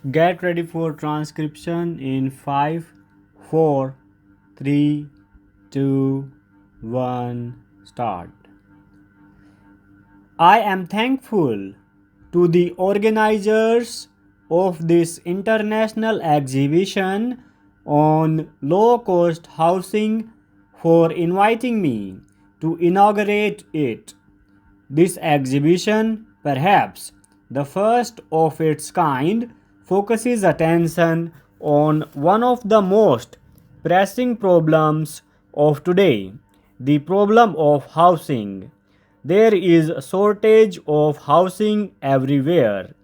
Get ready for transcription in 5, 4, 3, 2, 1, start. I am thankful to the organizers of this international exhibition on low cost housing for inviting me to inaugurate it. This exhibition, perhaps the first of its kind, focuses attention on one of the most pressing problems of today, the problem of housing. There is a shortage of housing everywhere.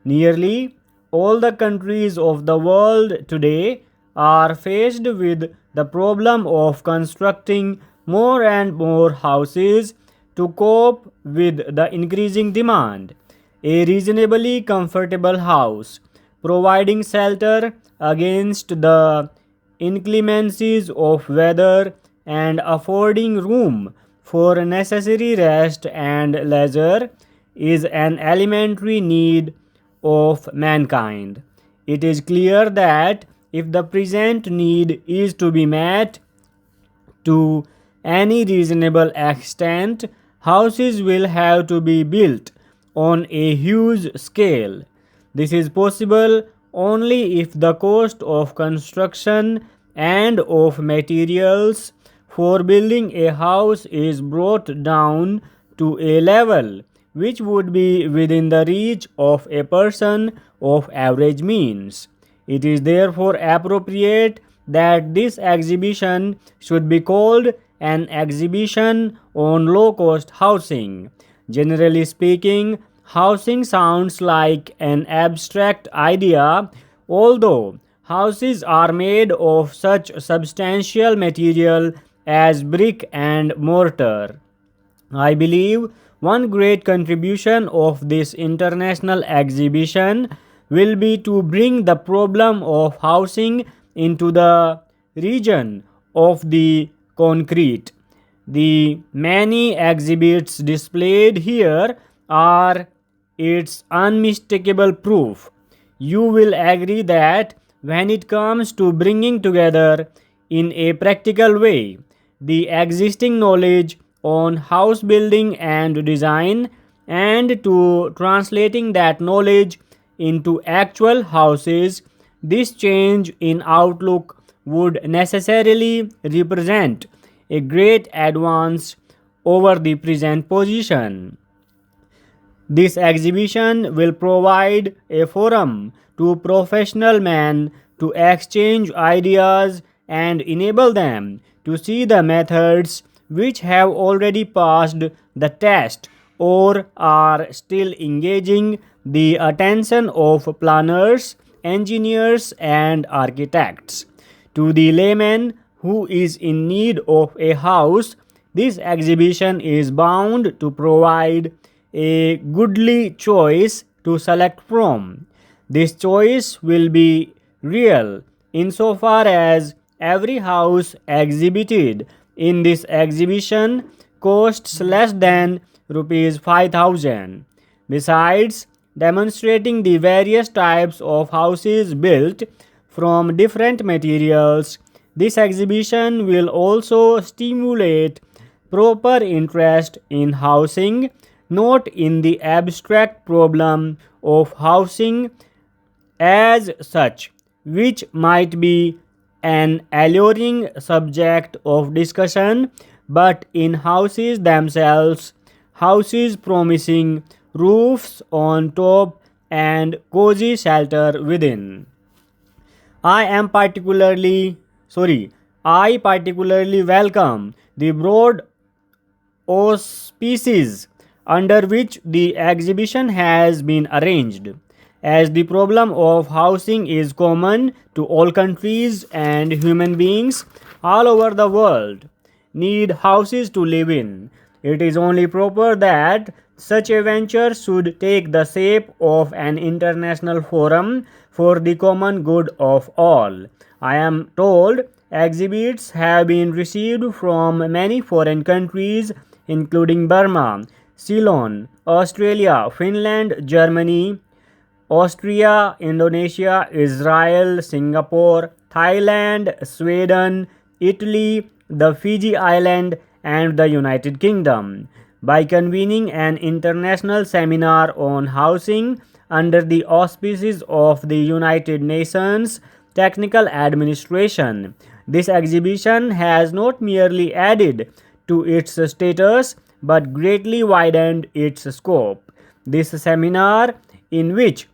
Nearly all the countries of the world today are faced with the problem of constructing more and more houses to cope with the increasing demand. A reasonably comfortable house, providing shelter against the inclemencies of weather and affording room for necessary rest and leisure, is an elementary need of mankind. It is clear that if the present need is to be met to any reasonable extent, houses will have to be built on a huge scale. This is possible only if the cost of construction and of materials for building a house is brought down to a level which would be within the reach of a person of average means. It is therefore appropriate that this exhibition should be called an exhibition on low cost housing. Generally speaking, housing sounds like an abstract idea, although houses are made of such substantial material as brick and mortar. I believe one great contribution of this international exhibition will be to bring the problem of housing into the region of the concrete. The many exhibits displayed here are its unmistakable proof. You will agree that when it comes to bringing together in a practical way the existing knowledge on house building and design and to translating that knowledge into actual houses, this change in outlook would necessarily represent a great advance over the present position. This exhibition will provide a forum to professional men to exchange ideas and enable them to see the methods which have already passed the test or are still engaging the attention of planners, engineers, and architects. To the layman who is in need of a house, this exhibition is bound to provide a goodly choice to select from. This choice will be real insofar as every house exhibited in this exhibition costs less than rupees 5000. Besides demonstrating the various types of houses built from different materials, this exhibition will also stimulate proper interest in housing, not in the abstract problem of housing as such, which might be an alluring subject of discussion, but in houses themselves, houses promising roofs on top and cozy shelter within. I am particularly sorry, I particularly welcome the broad auspices under which the exhibition has been arranged. As the problem of housing is common to all countries and human beings all over the world need houses to live in, it is only proper that such a venture should take the shape of an international forum for the common good of all. I am told exhibits have been received from many foreign countries including Burma, Ceylon, Australia, Finland, Germany, Austria, Indonesia, Israel, Singapore, Thailand, Sweden, Italy, the Fiji Island, and the United Kingdom by convening an international seminar on housing under the auspices of the United Nations Technical Administration. This exhibition has not merely added to its status but greatly widened its scope. This seminar, in which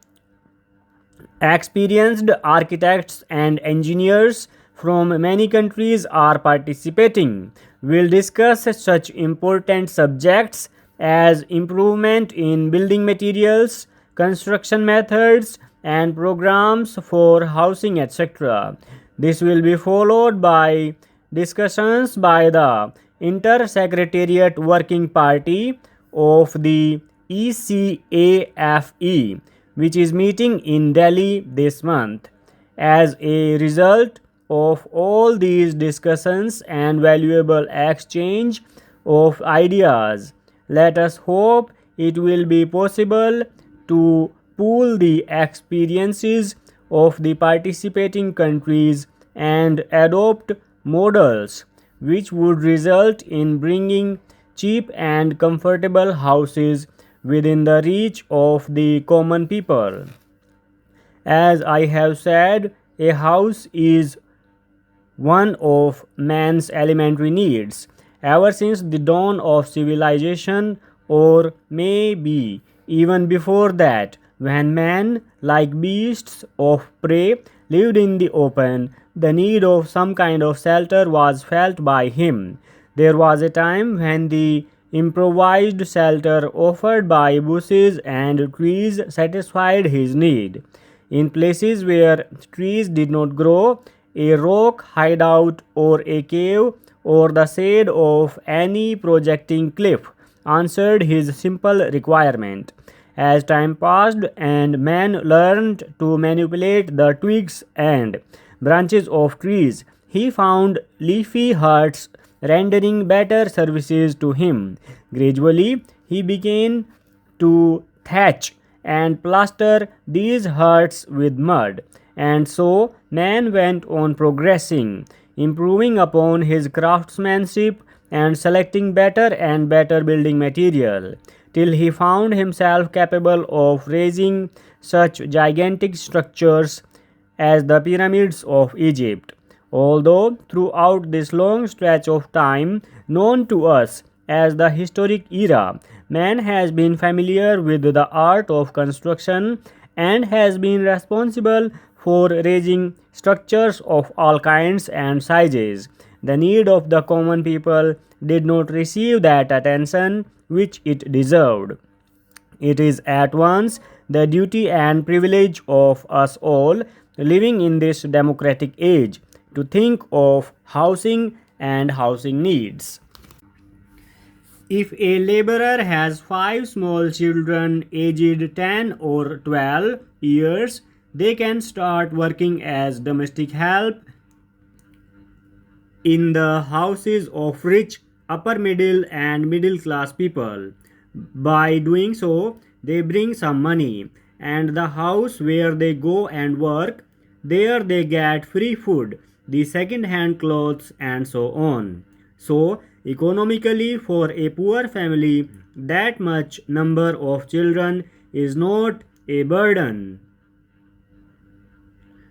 experienced architects and engineers from many countries are participating, will discuss such important subjects as improvement in building materials, construction methods, and programs for housing, etc. This will be followed by discussions by the Inter-Secretariat Working Party of the ECAFE, which is meeting in Delhi this month. As a result of all these discussions and valuable exchange of ideas, let us hope it will be possible to pool the experiences of the participating countries and adopt models which would result in bringing cheap and comfortable houses within the reach of the common people. As I have said, a house is one of man's elementary needs. Ever since the dawn of civilization, or maybe even before that, when man, like beasts of prey, lived in the open, the need of some kind of shelter was felt by him. There was a time when the improvised shelter offered by bushes and trees satisfied his need. In places where trees did not grow, a rock hideout or a cave or the shade of any projecting cliff answered his simple requirement. As time passed and man learned to manipulate the twigs and branches of trees, he found leafy huts rendering better services to him. Gradually, he began to thatch and plaster these huts with mud, and so man went on progressing, improving upon his craftsmanship and selecting better and better building material, till he found himself capable of raising such gigantic structures as the pyramids of Egypt. Although throughout this long stretch of time known to us as the historic era, man has been familiar with the art of construction and has been responsible for raising structures of all kinds and sizes. The need of the common people did not receive that attention which it deserved. It is at once the duty and privilege of us all living in this democratic age to think of housing and housing needs. If a laborer has 5 small children aged 10 or 12 years, they can start working as domestic help in the houses of rich, upper middle, and middle class people. By doing so, they bring some money, and the house where they go and work, there they get free food, the second hand clothes, and so on. So, economically, for a poor family, that much number of children is not a burden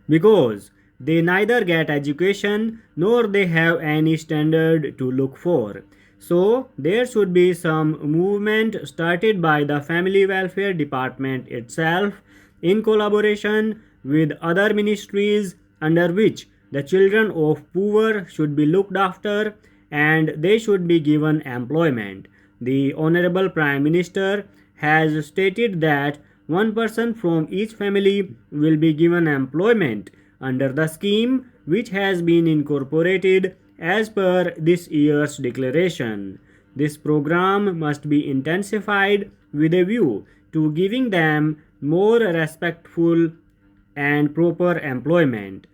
because they neither get education nor they have any standard to look for. So there should be some movement started by the family welfare department itself in collaboration with other ministries under which the children of poor should be looked after and they should be given employment. The Honorable Prime Minister has stated that one person from each family will be given employment under the scheme which has been incorporated as per this year's declaration. This program must be intensified with a view to giving them more respectful and proper employment.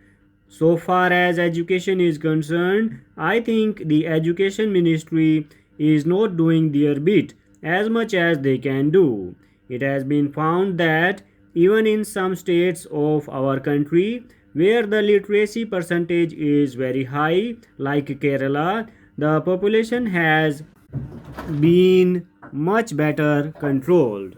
So far as education is concerned, I think the Education Ministry is not doing their bit as much as they can do. It has been found that Even in some states of our country where the literacy percentage is very high, like Kerala, the population has been much better controlled.